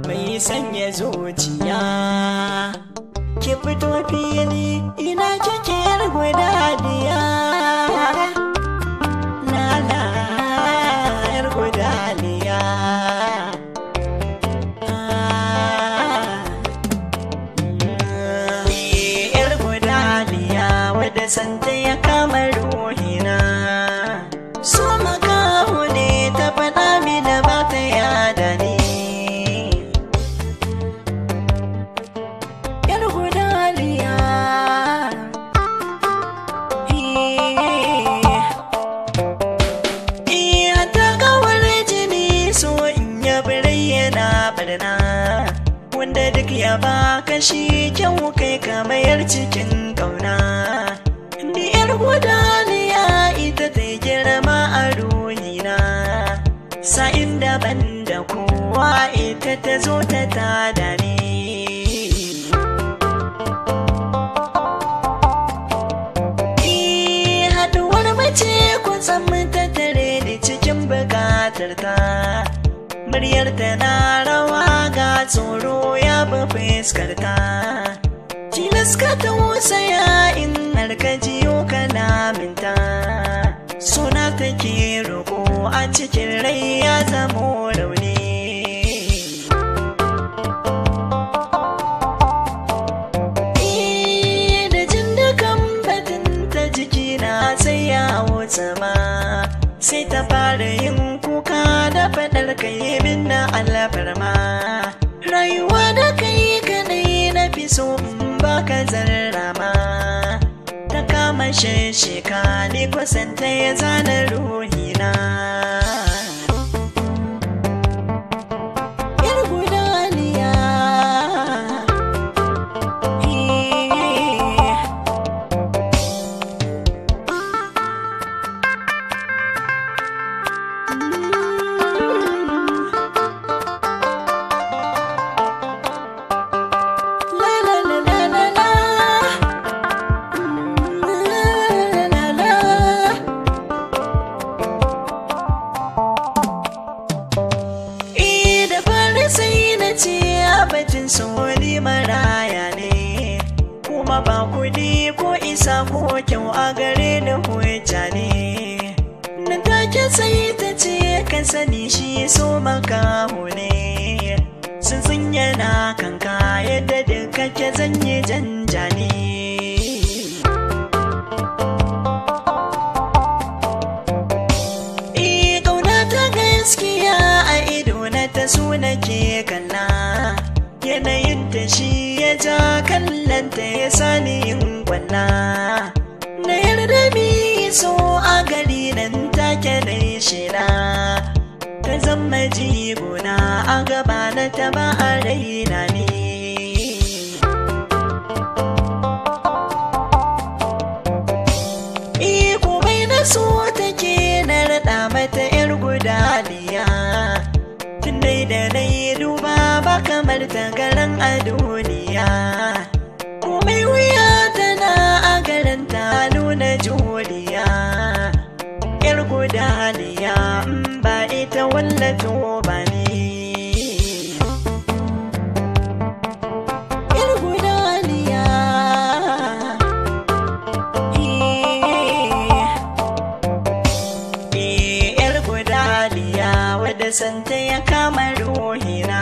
mai sanya zuciya. Ki fito fili ina kike yar gudaniya. Lala yar gudaniya. Yar gudaniya wadda santa ya kama ruhina. So makaho ne ta faɗa mini ba ta yada ni. Yar gudaniya. Iya ta kawar jini so in ya bayyana barna. Wanda duk ya baka shi kyau kai kamayar cikin ƙauna. Ni yar gudaniya ita ta girma a ruhina. Sa'in daban da kowa ita ta zo ta tada ni. Haɗuwar mace kusan ta tare ni cikin bukatar ta. Muryar ta na rawa ga tsoro ya bi fuskarta. Tilas ka tausaya in har ka jiyo kalaminta. Suna take roƙo a cikin rai ya zamo rauni. Da jin dukan batun ta jikina sai ya wuce ma. Sai ta fara yin kuka da faɗar kai min na alfarma. Rayuwa da kai kadai na fi so in baka zarrama. Ta kama sheka ne kusanta ya zana ruhina. Yar gudaniya. Batun soni maraya ne, kuma ba kudi ko isa ko kyau a gare ni hujja ne. Nan take sai ta ce ka sani shi so makaho ne. Sun yana kanka yadda duk kake zanye janja ne. Ƙauna ta gaskiya a ido na ta so nake kalla. Yanayin ta shi ya ja kallanta ya sani yin kwalla. Na yarda mi so a gari nan take na shela. Ta zama jigona a gaba na ta ba a raina ne. Komai na so take na raɗa mata yar gudaniya. Tun dai da na yi duba ba kamar tagaran a duniya. Komai wuya tana a garin ta nuna juriya. Yar gudaniya in ba ita wallato ba ne. Yar gudaniya. Yar gudaniya wadda santa ya kama ruhina.